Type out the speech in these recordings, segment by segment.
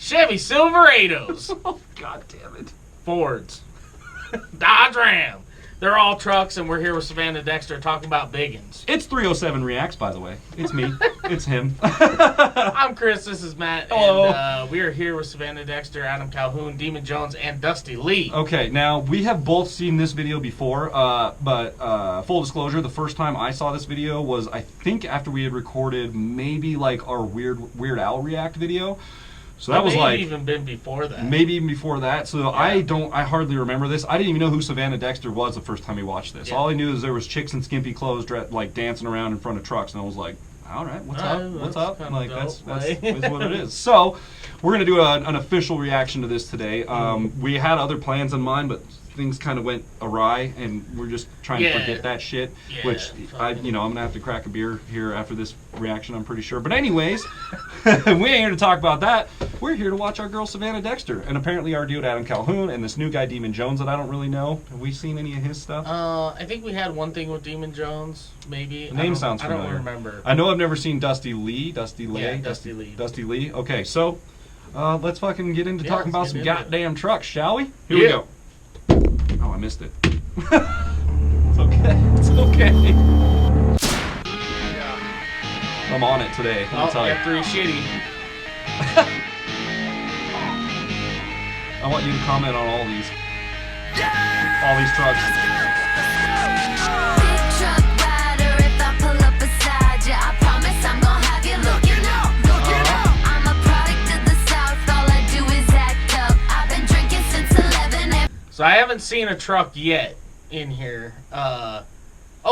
Chevy Silverados. Oh, God damn it. Fords. Dodge Ram. They're all trucks, and we're here with Savannah Dexter talking about biggins. It's 307 Reacts, by the way. It's me. It's him. I'm Chris. This is Matt. Hello. And we are here with Savannah Dexter, Adam Calhoun, Demun Jones, and Dusty Leigh. Okay, now, we have both seen this video before, but full disclosure, the first time I saw this video was, I think, after we had recorded maybe, like, our Weird Al React video. So that was like even been before that. Maybe even before that. So yeah. I hardly remember this. I didn't even know who Savannah Dexter was the first time we watched this. Yeah. All I knew is there was chicks in skimpy clothes like dancing around in front of trucks, and I was like, all right, what's up? What's up? Like that's is what it is. So we're gonna do an official reaction to this today. We had other plans in mind, but things kind of went awry, and we're just trying to forget that shit. Yeah, which I'm gonna have to crack a beer here after this reaction, I'm pretty sure. But anyways, we ain't here to talk about that. We're here to watch our girl Savannah Dexter, and apparently our dude Adam Calhoun, and this new guy Demun Jones that I don't really know. Have we seen any of his stuff? I think we had one thing with Demun Jones, maybe. The name sounds familiar. I don't remember. I know I've never seen Dusty Leigh. Dusty Leigh. Yeah, Dusty Leigh. Dusty Leigh. Okay, so let's fucking get into talking about some goddamn trucks, shall we? Here we go. Oh, I missed it. It's okay. It's okay. I'm on it today. F3 shitty. I want you to comment on all these trucks. Big truck rider, if I pull up beside you, I promise I'm gonna have you looking up. I'm a product of the South, all I do is act up. I've been drinking since 11. So I haven't seen a truck yet in here. Oh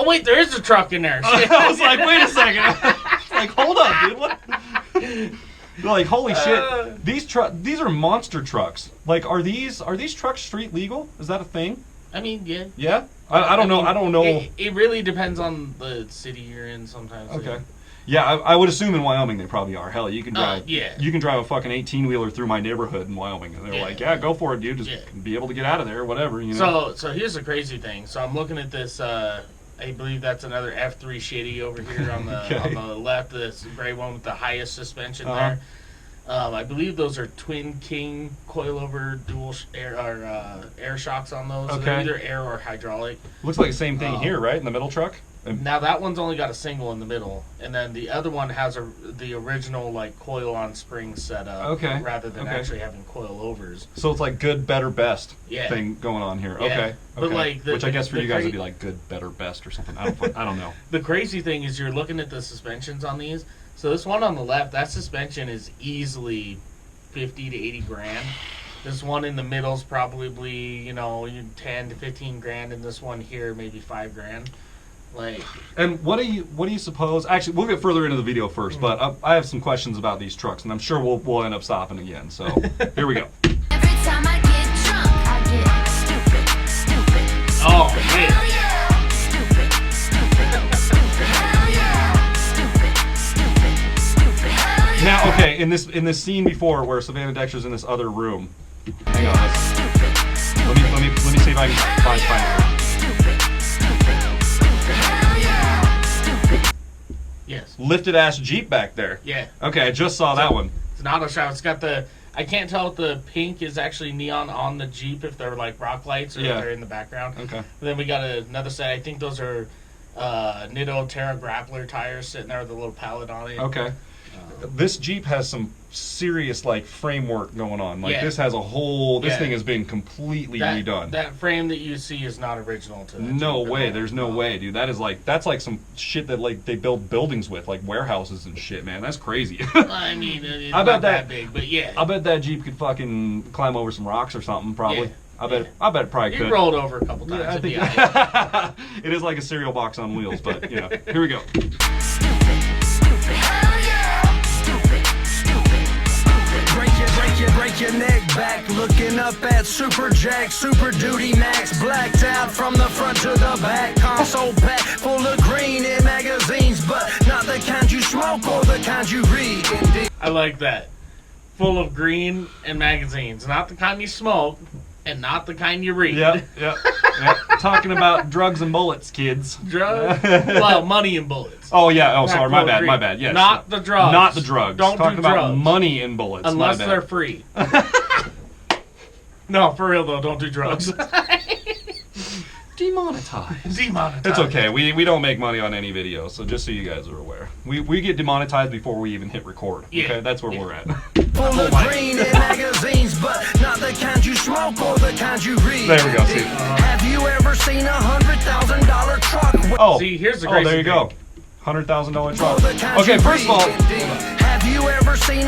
wait, there is a truck in there. I was like, wait a second. Like, hold up, dude. What? Like, holy shit. These are monster trucks. Like, are these trucks street legal? Is that a thing? I mean, yeah. Yeah? I don't know. I don't know. It really depends on the city you're in sometimes. Okay. Yeah, I would assume in Wyoming they probably are. Hell, you can drive. You can drive a fucking 18-wheeler through my neighborhood in Wyoming, and they're like, "Yeah, go for it, dude. Just be able to get out of there, or whatever." You know. So here's the crazy thing. So I'm looking at this. I believe that's another F3 shitty over here on the on the left. This gray one with the highest suspension there. I believe those are Twin King coilover dual air shocks on those. Okay. They're either air or hydraulic. Looks like the same thing here, right? In the middle truck. Now that one's only got a single in the middle, and then the other one has the original like coil on spring setup, rather than actually having coilovers. So it's like good, better, best thing going on here. Okay, but like which I guess for you guys would be like good, better, best or something. I don't know. The crazy thing is you're looking at the suspensions on these. So this one on the left, that suspension is easily 50 to 80 grand. This one in the middle is probably 10 to 15 grand, and this one here maybe 5 grand. Like, and what do you suppose? Actually, we'll get further into the video first, but I have some questions about these trucks, and I'm sure we'll end up stopping again. So here we go. Every time I get drunk, I get stupid. Oh man. Now, okay, in this scene before where Savannah Dexter's in this other room. Hang on. Let me see if I can find it. Yes. Lifted ass Jeep back there. Yeah. Okay, I just saw that one. It's an auto shop. It's got I can't tell if the pink is actually neon on the Jeep, if they're like rock lights or if they're in the background. Okay. And then we got another set. I think those are Nitto Terra Grappler tires sitting there with a little pallet on it. Okay. This Jeep has some serious like framework going on. Like this has a whole. This thing has been completely redone. That frame that you see is not original to. No way. There's no way, dude. That's like some shit that like they build buildings with, like warehouses and shit, man. That's crazy. I mean, it's not that big, but yeah. I bet that Jeep could fucking climb over some rocks or something, probably. Yeah. I bet it probably could. You rolled over a couple times. I think it is like a cereal box on wheels, but here we go. Break your neck back, looking up at Super Jack, Super Duty Max, blacked out from the front to the back, console pack full of green and magazines, but not the kind you smoke or the kind you read. Indeed. I like that. Full of green and magazines, not the kind you smoke. and not the kind you read. Yep. Talking about drugs and bullets, kids. Drugs? Well, money and bullets. Oh, yeah. Oh, sorry. My bad. Yes. Not the drugs. Not the drugs. Don't Talking do about drugs. money and bullets. Unless they're free. No, for real, though. Don't do drugs. Demonetized. Demonetized. It's okay. We don't make money on any video, so just so you guys are aware. We get demonetized before we even hit record. Yeah. Okay? That's where we're at. Full of green in magazines, but not the kind you smoke or the kind you read. There we go, see. Have you ever seen $100,000 truck? Oh, See, here's the crazy there you go. thing. $100,000 Or truck. the kind Okay, you first of all, read. Have you ever seen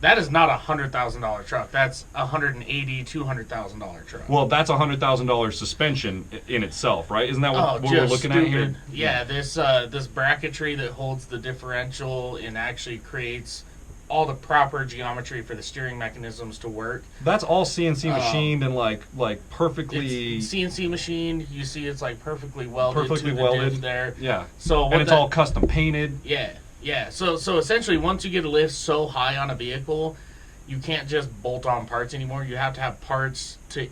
That is not $100,000 truck. That's $180,000, $200,000 truck. well, that's $100,000 suspension in itself, right? Isn't that what we're just looking stupid. at here? Yeah, this bracketry that holds the differential and actually creates all the proper geometry for the steering mechanisms to work. That's all CNC machined and like perfectly. It's CNC machined. You see, it's like perfectly welded. Perfectly to the welded. diff there. Yeah. So And it's all custom painted. Yeah. So essentially, once you get a lift so high on a vehicle, you can't just bolt on parts anymore. You have to have parts to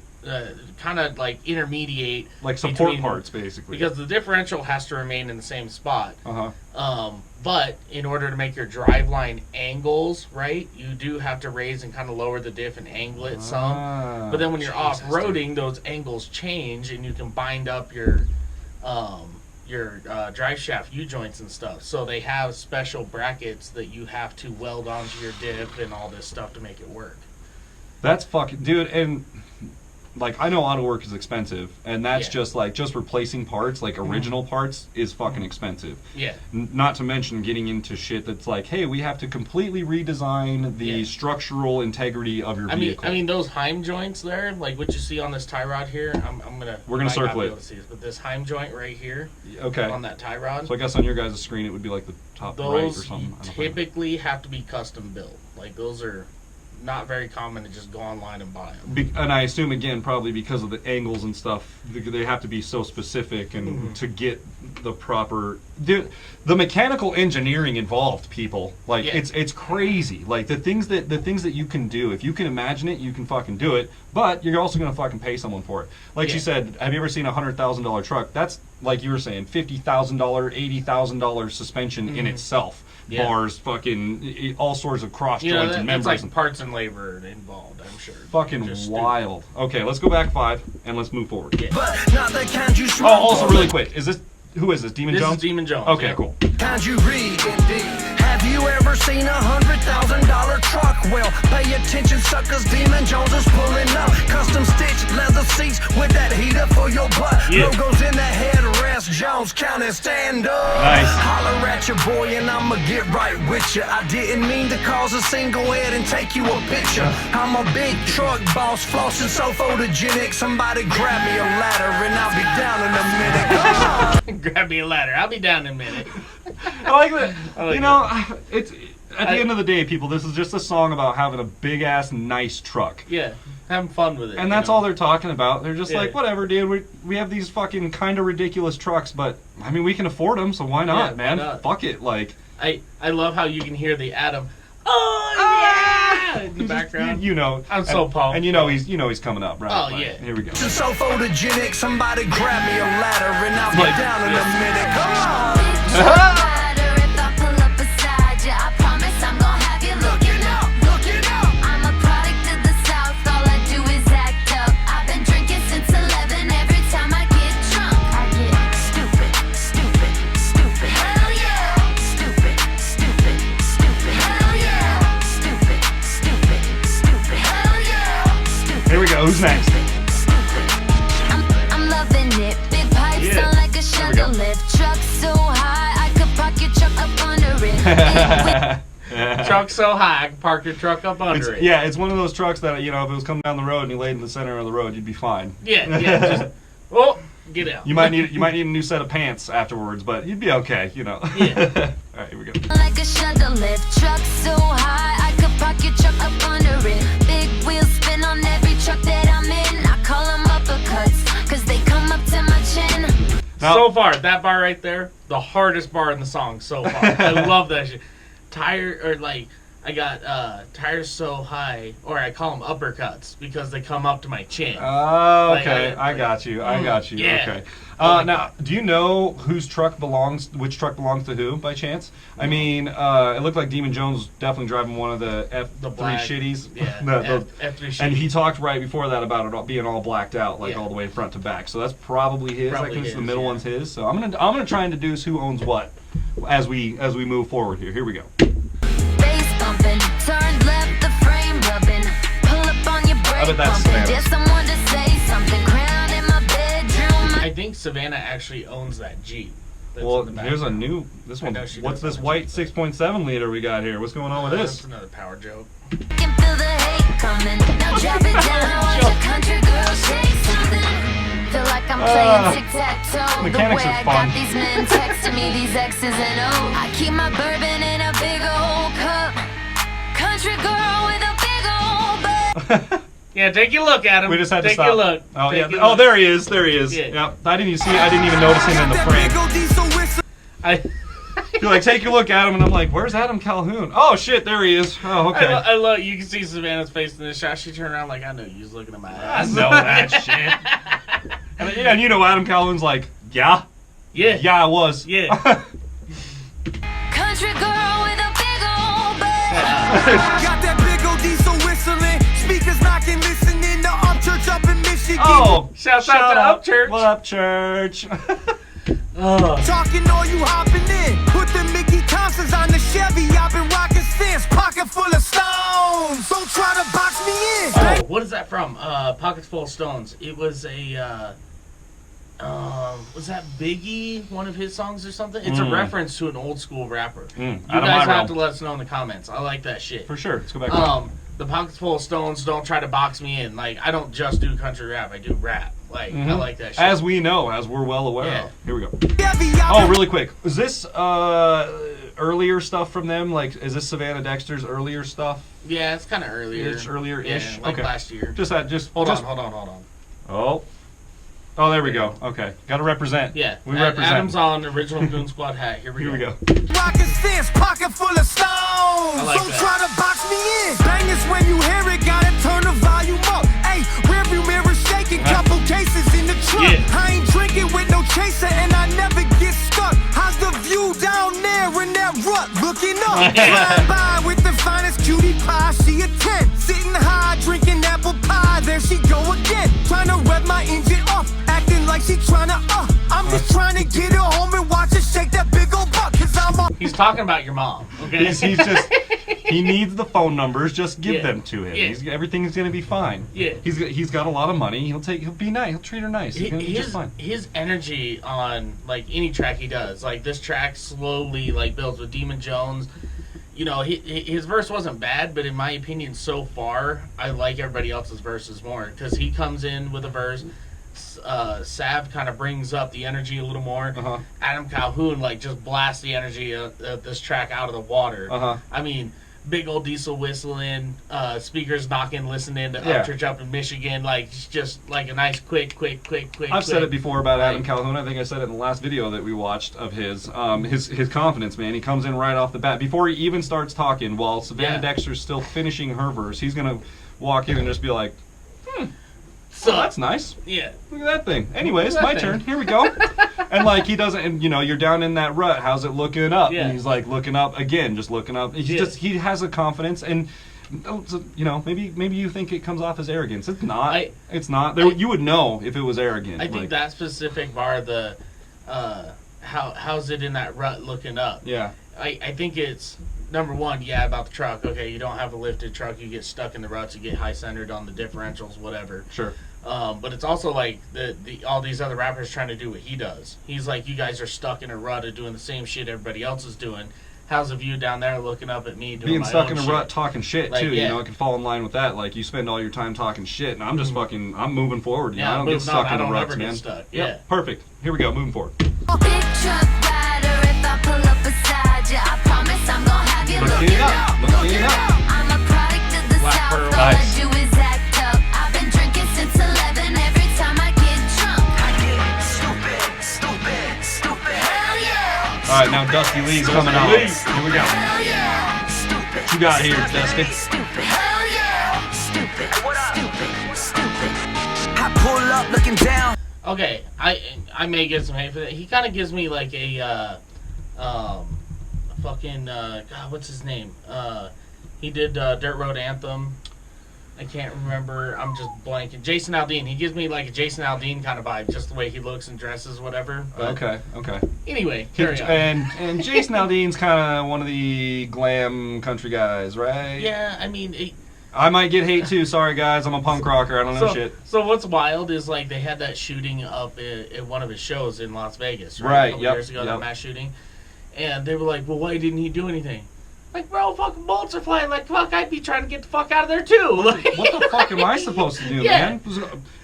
kind of like intermediate, Like support between- parts, basically. because the differential has to remain in the same spot. Uh-huh. But in order to make your driveline angles right, you do have to raise and kind of lower the diff and angle it some. But then when you're off-roading, those angles change, and you can bind up your drive shaft U-joints and stuff. So they have special brackets that you have to weld onto your diff and all this stuff to make it work. That's fucking dude, and like I know auto work is expensive, and that's just replacing parts, like original parts, is fucking expensive. Yeah. Not to mention getting into shit that's like, hey, we have to completely redesign the structural integrity of your vehicle. I mean those Heim joints there, like what you see on this tie rod here. We're gonna circle it. But this Heim joint right here, okay, on that tie rod. So I guess on your guys' screen it would be like the top right or Those something. typically have to be custom built. Like those are not very common to just go online and buy them. And I assume again probably because of the angles and stuff, they have to be so specific and to get the proper the mechanical engineering involved. People like it's crazy. Like the things that you can do, if you can imagine it, you can fucking do it. But you're also gonna fucking pay someone for it. Like you said, have you ever seen $100,000 truck? That's like you were saying, $50,000, $80,000 suspension in itself. Bars, fucking all sorts of cross joints and members. It's like parts and labor involved, I'm sure. Fucking wild. Okay, let's go back 5 and let's move forward. Yeah. But not the kind you smoke. Oh, also really quick, who is this? Demun Jones? This is Demun Jones. Okay, yeah. cool. Kind you read. Have you ever seen $100,000 truck? Well, pay attention, suckers. Demun Jones is pulling up. Custom stitched leather seats with that heater for your butt. Yeah. Logos in the headrest. Jones County, stand up. Nice. Holler at your boy and I'ma get right with you. I didn't mean to cause a scene. Go ahead and take you a picture. I'm a big truck boss, flossing so photogenic. Somebody grab me a ladder and I'll be down in a minute. Come on. Grab me a ladder. I'll be down in a minute. I like that. like It's at the end of the day, people, this is just a song about having a big ass nice truck. Yeah, having fun with it. And that's all they're talking about. They're just like, Yeah. whatever, dude. We have these fucking kind of ridiculous trucks, but I mean, we can afford them, so why not, Yeah, man? why not? Fuck it, like. I love how you can hear the Adam. Oh yeah! In the He's just- background. you know. I'm so pumped. And he's coming up, right? Oh, Like, yeah. Here we go. So photogenic, somebody grab me a ladder and I'll be Like- down in a minute. Come on. If I pull up beside ya, I promise I'm gonna have you looking up. I'm a product of the South, all I do is act up. I've been drinking since 11, every time I get drunk I get stupid. Hell yeah. Stupid. Hell yeah. Stupid. Hell yeah. Here we go. Who's next? I'm loving it. Big pipes sound like a shuttle lift. Truck so high, I could park your truck up under it. Truck so high, I can park your truck up under it. Yeah, it's one of those trucks that, if it was coming down the road and you laid in the center of the road, you'd be fine. Yeah. Just, get out. You might need a new set of pants afterwards, but you'd be okay, Yeah. All right, here we go. Like a shuttle lift. Truck so high, I could park your truck up under it. Big wheels spin on every truck that I'm in. I call them uppercuts, cause they come up to my chin. Now- So far, that bar right there, the hardest bar in the song so far. I love that shit. I got tires so high, or I call them uppercuts because they come up to my chin. Oh, okay. I got you. Yeah. Okay. Oh now, do you know which truck belongs to who, by chance? I mean, it looked like Demun Jones definitely driving one of the F3 shitties. Yeah, F3 shitty. And he talked right before that about it being all blacked out, like Yeah. all the way front to back. So that's probably his. I think the middle one's his. So I'm gonna try and deduce who owns what as we move forward here. Here we go. Bass bumping, turn left, the frame rubbing. Pull up on your brake bet that's bumping. Savannah. Dare someone to say something. Crown in my bedroom. I think Savannah actually owns that Jeep. that's Well, in the here's a background. new. This one. know she What's does this own a white Jeep, 6.7 liter we got here? What's going on with That's this? another power joke. Can feel the hate coming. Now drop it down. Watch a country girl shake something. Feel like I'm playing tic-tac-toe. The mechanics way are I fun. got these men texting me these X's and O's. I keep my bourbon in a big old cup. Country girl with a big old butt. Yeah, take a look at him. We just had to take stop. a look. Oh Take yeah. a Oh, look. there he is. There he is. Yeah. Yep. I didn't even see. I didn't even notice him in the frame. I You're like, take a look at him, and I'm like, where's Adam Calhoun? Oh shit, there he is. Oh, okay. I love. You can see Savannah's face in this shot. She turned around like, I know you was looking at my I ass. know that shit. And you know Adam Calhoun's like, yeah, Yeah. I was. Yeah. Country girl with a big old butt. Got that big old diesel whistling, speakers knocking, listening to Church up in Michigan. Oh, Shouts out to Up Church. What up, church? Oh. Talking all you hopping in. Put the Mickey Thompsons on the Chevy. I've been rocking since. Pocket full of stones. Don't try to box me in. Oh, what is that from? Pockets Full of Stones. It was a, was that Biggie, one of his songs or something? It's a reference to an old school rapper. You out of guys my have realm. to let us know in the comments. I like that shit. For sure. Let's go back. The Pockets Full of Stones, don't try to box me in. Like, I don't just do country rap, I do rap. Like, I like that shit. As we know, as we're well aware Yeah. of. Here we go. Chevy, Oh, really quick. Is this earlier stuff from them? Like, is this Savannah Dexter's earlier stuff? Yeah, it's kind of earlier. It's earlier-ish? Yeah, like Okay. last year. Hold Hold on. Oh, there we go. Okay. Got to represent. Yeah, We represent. Adam's on the original Goon Squad hat. Here we go. rocking since. Pocket full of stones. like Don't that. try to box me in. Bang is when you hear it. Gotta turn the volume up. Hey, rearview mirror shaking. Couple cases in the trunk. Yeah. I ain't drinking with no chaser, and I never get stuck. How's the view down there in that rut? Looking up. Flying by with the finest cutie pie. She a 10. Sitting high, drinking apple pie. There she go again. Trying to rev my engine off. Acting like she trying to, I'm just trying to get her home and watch her shake that big old butt. Cause I'm a He's talking about your mom, okay? He's just, he needs the phone numbers. Just give Yeah. them to him. Yeah. Everything's going to be fine. Yeah. He's got a lot of money. He'll be nice. He'll treat her nice. He's going to be just fine. His energy on, like, any track he does, like, this track slowly, like, builds with Demun Jones. You know, his verse wasn't bad, but in my opinion, so far, I like everybody else's verses more. Because he comes in with a verse, Sav kind of brings up the energy a little more. Uh-huh. Adam Calhoun, like, just blasts the energy of this track out of the water. Uh-huh. I mean, big old diesel whistling, speakers knocking, listening to Yeah. Up Church up in Michigan, like, just like a nice quick. I've said it before about Adam Like- Calhoun. I think I said it in the last video that we watched of his. His confidence, man. He comes in right off the bat before he even starts talking. While Savannah Yeah. Dexter's still finishing her verse, he's gonna walk in and just be like, So "Oh, that's nice. yeah, Look at that thing." Anyways, Look at my that turn. thing. Here we go. And like he doesn't, and you know, you're down in that rut. How's it looking up? Yeah. And he's like looking up again, just looking up. Yeah. He has a confidence and. You know, maybe you think it comes off as arrogance. It's not. It's not. You would know if it was arrogant. I think like, that specific bar, the how's it in that rut looking up? Yeah. I think it's number one, about the truck. Okay, you don't have a lifted truck, you get stuck in the ruts, you get high centered on the differentials, whatever. Sure. But it's also like the all these other rappers trying to do what he does. He's like, you guys are stuck in a rut of doing the same shit everybody else is doing. How's the view down there looking up at me doing Being my stuck own in a shit? rut talking shit Like, too, yeah. you know, it could fall in line with that. Like you spend all your time talking shit, and I'm just I'm moving forward. You know, I I'm don't get moving stuck on. in the I don't ruts, ever man. get stuck. Yep, Yeah. perfect. Here we go, moving forward. Big truck rider, if I pull up beside you, I promise I'm gonna have you Looking it up, looking it up. I'm a product of the Black South, Pearl. all Nice. I do is act up. I've been drinking since 11, every time I get drunk. I get stupid. Hell yeah. All right, now Dusty Lee's coming out. Leigh. Here we go. Hell yeah. Stupid. What you got here, Dusty? Stupid. Hell yeah. Stupid. What up? Stupid. Stupid. I pull up looking down. Okay, I may get some hate for that. He kind of gives me like a fucking God, what's his name? He did Dirt Road Anthem. I can't remember. I'm just blanking. Jason Aldean. He gives me like a Jason Aldean kind of vibe, just the way he looks and dresses, whatever. But Okay. anyway, carry on. And Jason Aldean's kind of one of the glam country guys, right? Yeah, I mean. I might get hate too. Sorry, guys. I'm a punk rocker. I don't know shit. So what's wild is like they had that shooting up at one of his shows in Las Vegas, right? Right. A couple years ago, that mass shooting, and they were like, "Well, why didn't he do anything?" Like, bro, fucking bullets are flying. Like, fuck, I'd be trying to get the fuck out of there too. Like, what the fuck am I supposed to do, man?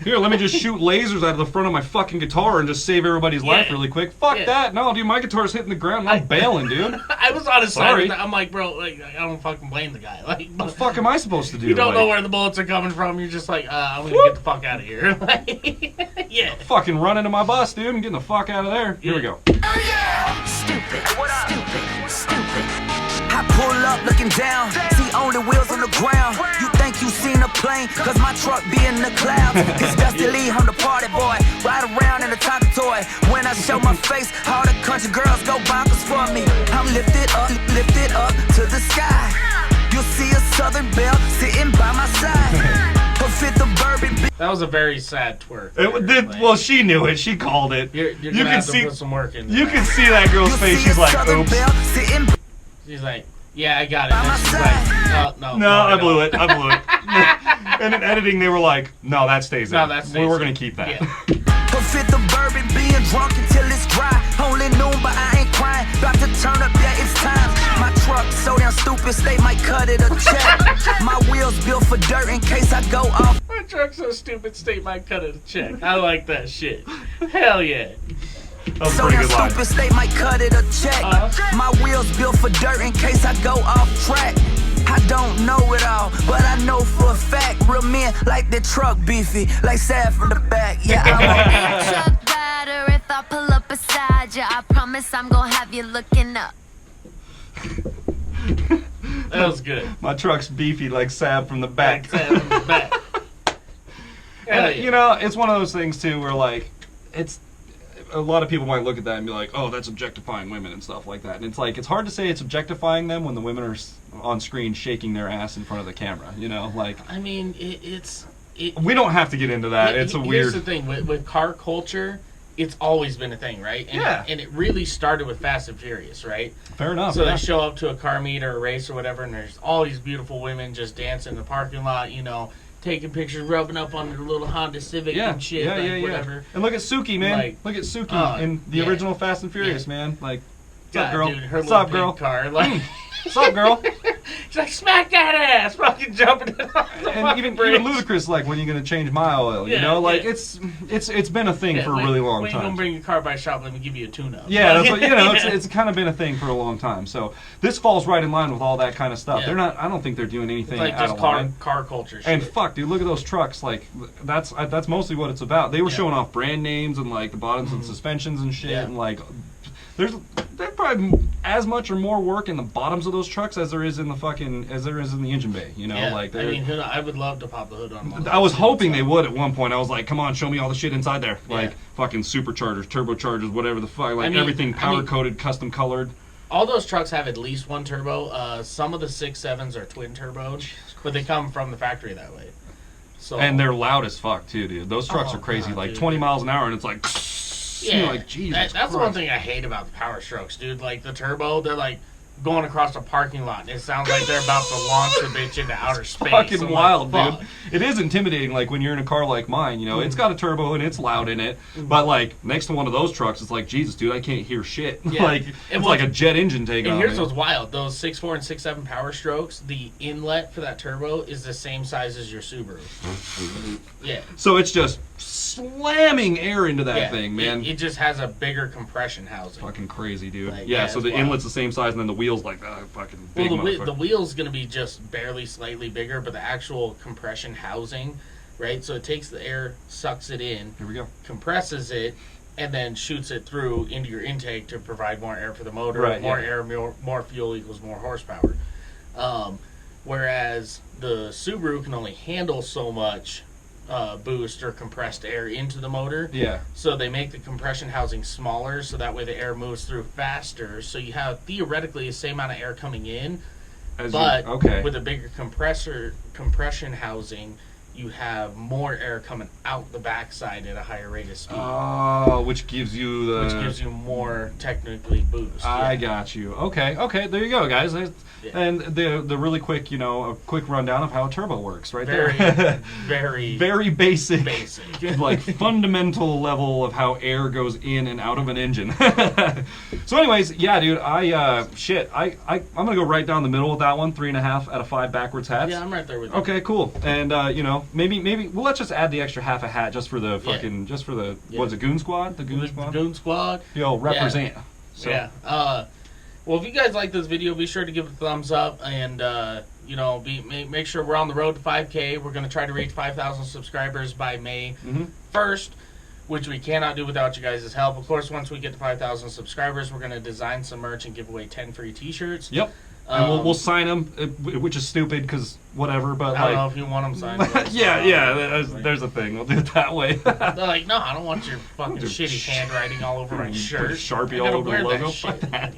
Here, let me just shoot lasers out of the front of my fucking guitar and just save everybody's life really quick. Fuck that. No, dude, my guitar's hitting the ground. I'm bailing, dude. I was on his side. I'm like, bro, like, I don't fucking blame the guy. Like, what the fuck am I supposed to do? You don't know where the bullets are coming from. You're just like, I'm gonna get the fuck out of here. Like, yeah. Fucking run into my bus, dude. I'm getting the fuck out of there. Here we go. Hell yeah. Stupid. What up? Stupid. Stupid. I pull up looking down, see only wheels on the ground. You think you seen a plane, cause my truck be in the clouds. It's Dusty Leigh, I'm the party boy, ride around in a Tonka toy. When I show my face, all the country girls go bonkers for me. I'm lifted up to the sky. You'll see a Southern belle sitting by my side. That was a very sad twerk. It did. Like, well, she knew it. She called it. You're gonna have to put some work in. You can see that girl's face. She's like, oops. She's like, yeah, I got it. And she's like, no, I blew it. And in editing, they were like, no, that stays in. No, that stays in. We're going to keep that. Yeah. Fit the bourbon, being drunk until it's dry. Only noon, but I ain't crying. About to turn up, yeah, it's time. My truck so damn stupid, they might cut it a check. My wheels built for dirt in case I go off. My truck's so stupid, state might cut it a check. I like that shit. Hell yeah. That's So damn stupid, they might cut it a check. My wheels built for dirt in case I go off track. I don't know it all, but I know for a fact real men like their truck beefy, like sad from the back. Yeah, I'm Truck rider, if I pull up beside you, I promise I'm gonna have you looking up. That was good. My truck's beefy like Sab from the back. Sad from the back. And, you know, it's one of those things too where like it's a lot of people might look at that and be like, oh, that's objectifying women and stuff like that. And it's like, it's hard to say it's objectifying them when the women are on screen shaking their ass in front of the camera, you know? Like, I mean, it's we don't have to get into that. It's a weird... Here's the thing, with car culture, it's always been a thing, right? And, yeah. And it really started with Fast and Furious, right? Fair enough. So they show up to a car meet or a race or whatever, and there's all these beautiful women just dancing in the parking lot, you know, taking pictures, rubbing up on their little Honda Civic and shit, whatever. And look at Suki, man. Like, look at Suki in the original Fast and Furious, man. Like, what's up, girl? Dude, her what's up, little girl? pink car, like, what's up, girl? She's like, smack that ass, fucking jumping it off the and even Ludacris, like, when are you gonna change my oil? You know, like it's been a thing for a really long time. When you gonna bring your car by shop, let me give you a tune-up. Yeah, that's what, you know. It's kind of been a thing for a long time. So this falls right in line with all that kind of stuff. Yeah. They're not. I don't think they're doing anything it's like out just of line. car culture shit. And fuck, dude, look at those trucks. Like that's mostly what it's about. They were showing off brand names and like the bottoms and suspensions and shit, and like there's probably as much or more work in the bottoms of those trucks as there is in the engine bay. You know, like I mean, I would love to pop the hood on one. I was hoping they would at one point. I was like, come on, show me all the shit inside there, like fucking superchargers, turbochargers, whatever the fuck, like everything powder coated, custom colored. All those trucks have at least one turbo. Some of the 6.7s are twin turboed, but they come from the factory that way. So and they're loud as fuck too, dude. Those trucks are crazy, God, like dude. 20 miles an hour, and it's like. Yeah, you're like, Jesus that's Christ. the one thing I hate about the Power Strokes, dude. Like the turbo, they're like going across a parking lot. And it sounds like they're about to launch the bitch into outer space. Fucking wild, like, dude. It is intimidating, like when you're in a car like mine. You know, it's got a turbo and it's loud in it, but like next to one of those trucks, it's like, Jesus, dude, I can't hear shit. Yeah. Like it's like a jet engine taking And off. here's what's wild: those 6.4 and 6.7 Power Strokes, the inlet for that turbo is the same size as your Subaru. Yeah. So it's just slamming air into that thing, man. It just has a bigger compression housing. Fucking crazy, dude. Like, so the inlet's the same size, and then the wheel's like fucking big. Well, the wheel's gonna be just barely slightly bigger, but the actual compression housing, right? So it takes the air, sucks it in, here we go, compresses it, and then shoots it through into your intake to provide more air for the motor. Right, more air, more fuel equals more horsepower. Whereas the Subaru can only handle so much boost or compressed air into the motor. Yeah. So they make the compression housing smaller, so that way the air moves through faster. So you have theoretically the same amount of air coming in, but with a bigger compression housing, you have more air coming out the backside at a higher rate of speed. Oh, which gives you more technically boost. I got you. Okay, there you go, guys. And the really quick, a quick rundown of how a turbo works, right there. Very basic, like fundamental level of how air goes in and out of an engine. So, anyways, yeah, dude, I'm gonna go right down the middle with that one. 3.5 out of 5 backwards hats. Yeah, I'm right there with you. Okay, cool. And maybe well, let's just add the extra half a hat just for the fucking what's it, Goon Squad? The Goon Squad. Goon Squad. Yo, represent. Yeah. So. Yeah. Well, if you guys like this video, be sure to give it a thumbs up, and make sure we're on the road to 5K. We're going to try to reach 5,000 subscribers by May 1st, which we cannot do without you guys' help. Of course, once we get to 5,000 subscribers, we're going to design some merch and give away 10 free T-shirts. Yep. And we'll sign them, which is stupid because whatever. But I don't know if you want them signed. There's a thing. We'll do it that way. They're like, no, I don't want your fucking shitty handwriting all over my shirt. Sharpie all over the logo. Fuck that.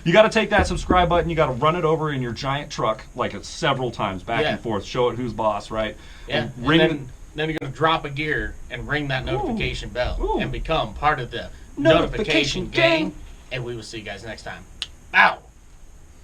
You got to take that subscribe button. You got to run it over in your giant truck like it several times, back and forth. Show it who's boss, right? Yeah. And then you're going to drop a gear and ring that notification bell and become part of the notification gang. And we will see you guys next time. Ow.